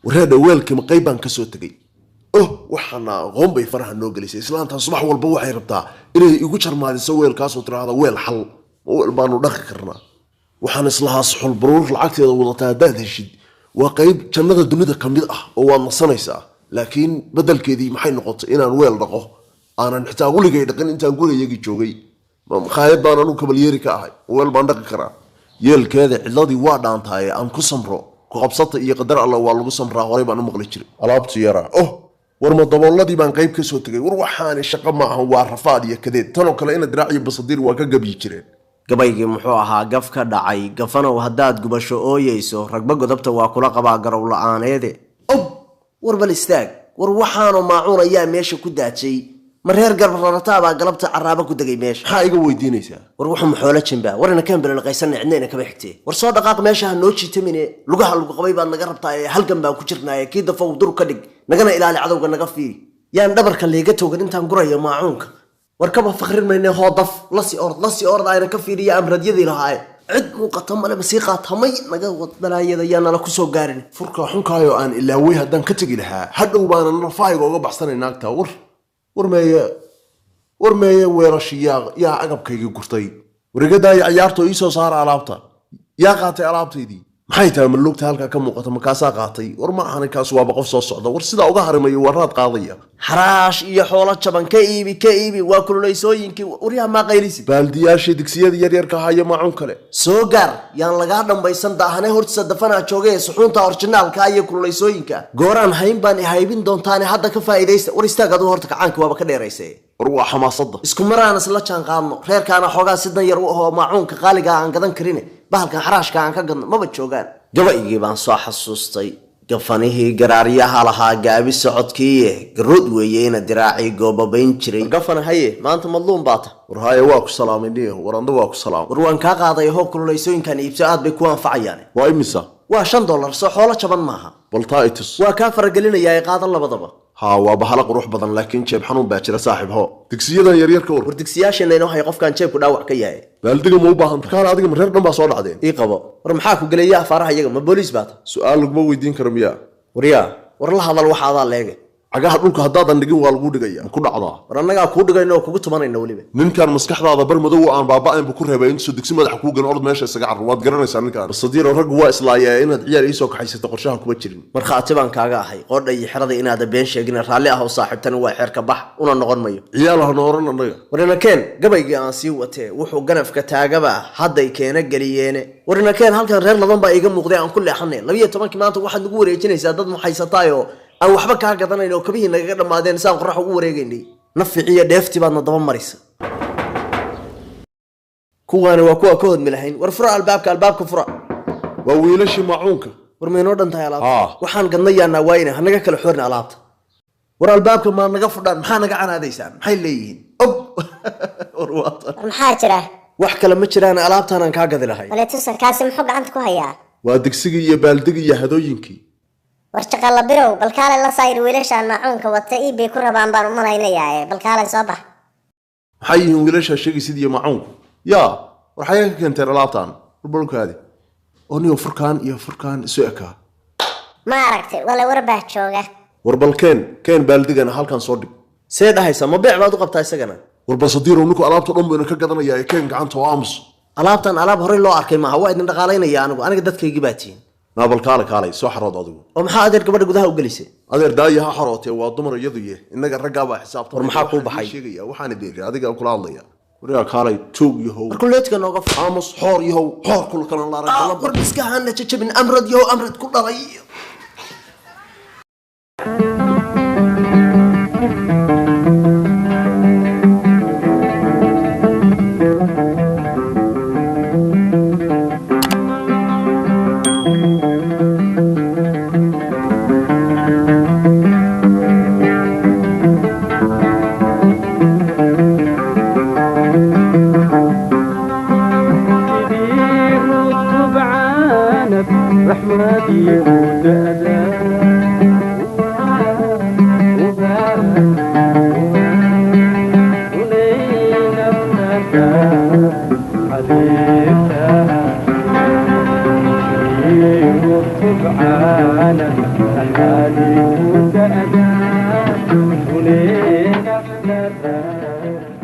warada weelka maqaybaan ka soo tagay waxana qoonbay faraha noo galisay islaanta subax walba waxay rabtaa inay igu jarmaadiso weelkaas oo tiraahdo weel xal weel baanu dhaqi karnaa waxaan islahaa suxul baruur lacagteeda wadataa hadaad heshid waa qayb jannada dunida ka mid ah oo waad nasanaysaa laakiin badalkeedii maxay noqotay inaan weel dhaqo aanan xitaa weligay dhaqin intaan gurigayagii joogay makhaayad baan anu kabalyeeri ka ahay weel baan dhaqi karaa yeelkeeda cidladii waa dhaantaaye aan ku samro ku qabsata iyo qadar alla waa lagu samraa horay baan u maqli jiray alaabtu yaraa war ma dabooladii baan qayb ka soo tagay war waxaan shaqo ma aha waa rafaad iyo kadeed tan oo kale in diraac iyo basadiir waa ka gabi jireen gabaygii muxuu ahaa gaf ka dhacay gafanow haddaad gubasho ooyeyso ragba godobta waa kula qabaa garow la-aaneede war bal istaag war waxaanoo maacuun ayaa meesha ku daajay ma reer garbararataabaa galabta caraaba ku degay meesha maxaa iga weydiinaysaa war wuxuu maxoola jimbaa warina kaanbalaqaysanna cidnayna kama xigtee war soo dhaqaaq meesha ha noo jiitamine lugaha lagu qabay baad naga rabtaa ee halgan baan ku jirnaaye kii dafow dur ka dhig nagana ilaali cadowga naga fiiri yaan dhabarka leega toogan intaan gurayo maacuunka war kaba faqrin mayne hoodaf lasi ord ayna ka fiiriya amradyadii lahaaye cid muuqata male masii qaatamay naga wadbalaayada yaa nala ku soo gaarin furka xunkaayoo aan ilaawey haddaan ka tegi lahaa hadhow baanan rafaayiga uga baxsanay naagta war meeye weerashi yaa agabkaygii gurtay warigadaaya ciyaartoo ii soo saara alaabta yaa qaatay alaabtaydii maxay tahay malugta halkaa ka muuqata makaasaa qaatay war ma ahan kaas waaba qof soo socda war sidaa uga harimayo waraad qaadaya xaraash iyo xoolo jaban ka iibi waa kululaysooyinkii waryaha maa qaylisi baaldiyaashii digsiyada yaryarka haya maacuun kale soo gaar yaan lagaa dhambaysan daahane hortiisa dafanaa joogay suxuunta orjinaalka iyo kululaysooyinka gooraan hayn baan ihaybin doontaane hadda ka faa'iidaysta war istaag aduu horta kacaanki waaba ka dheeraysay war waa xamaasada isku maraan isla jaan qaadno reerkaana xoogaa sidan yar u ahoo maacuunka qaaliga aan gadan karin bahalkan xaraashka aan ka gadno maba joogaan gabaygii baan soo xasuustay gafanihii garaaryaha lahaa gaabi socodkiiye garood weeye ina diraacii goobabayn jiray gafana haye maanta madluum baata war haye waa ku salaamay war anda waa ku salaamay war waan kaa qaaday hoob kululaysooyinkan iibso aad bay ku anfacayaan waa imisa waa $5 soo xoolo jaban maaha baltaitus waa kaa faragelinayaa qaadan labadaba ها وبحلا قروح بدن لكن شيب حنون باكر صاحب هو دكسيدا يرير كور دكسياشن انه هي قف كان شيب داوع كياه بالدغ مو باهن كان ادغ مرير دنبا سو دحدين اي قبو war maxaa ku galaya faraha iyaga ma booliis baad su'aal lagu weydiin karo miya war la hadal waxa aad leeyahay agaha dhulka hadaadan dhigin waa lagu dhigaya ku dhacdaa war anaga ku dhigayno kugu tumanayna waliba ninkan maskaxdaada bar madow aan baaba'ayn bu ku reebay intuu digsi madax ku gan orod meesha isaga carro waad garanaysaa ninkan sadiir rag waa islaayay inaad ciyaar isoo ka haysato qorshaha kuma jirin markhaati baan kaaga ahay qodha iyo xirada inaad been sheegin raalli ah oo saaxiibtan waa xeerka bax una noqon mayo ciyaalaha nooran anaga warina keen gabaygii aan sii watee wuxuu ganafka taagaba hadday keena galiyeene warina keen halkan reer ladan baa iga muuqday aan ku leexanay 12 maanta waxaad nagu wareejinaysaa dad maxaysataayo aan waxba ka gadanayno kabihii naga dhamaadeen saan qorrax ugu wareegaynay naficiya dheefti baadna daba marisa kuwaana waa kuwa ka hodmi lahayn war fura albaabka fura waa wiilashi maacuunka war meeno dhantahay alaabta waxaan gadnayaana waayna hanaga kala xoorna alaabta war albaabka ma naga fudhaan maxaa naga canaadaysaan maxay leeyihiin war waata maxaa jira wax kale ma jiraan alaabtaan aan ka gadi lahayn walaatusan kaasi muxuu gacanta ku hayaa waa digsigii iyo baaldigii iyo hadooyinkii warshaqala birow balkaale la sayr wiilashaan maacuunka wata bay ku rabaan baan u malaynayaa balkaale soo bax maxay yihiin wiilasha sheegay sidii maacuunku yaa waxay ka keenteen alaabtaan balkaadi oo niyo furkaan isu ekaa ma aragtay wala warbaa jooga warbalkeen baaldigana halkan soo dhig see dhahaysa ma beec baad u qabtaa isagana warbal sadiiro ninku alaabta dhan bayna ka gadanayaa keen gacanta oo aamus alaabtan alaab hore loo arkay maaha waa idin dhaqaalaynaya aniga dadkaygii baatiin naabal kaalay soo xarood adigu oo maxaa adeer gabadha gudaha u galisay adeer daayaha xarootay waa dumar iyadu inaga ragga baa xisaabtan war maxaa ku baxay sheegaya waxaan deeray adiga kula hadlaya wariga kaalay tuug yahow kulleedka nooga aamus xoor yahow xoor kul kala la ragala war iska hana jajabin amrad ku dhalay سبحانك عليك أنا وليك أنا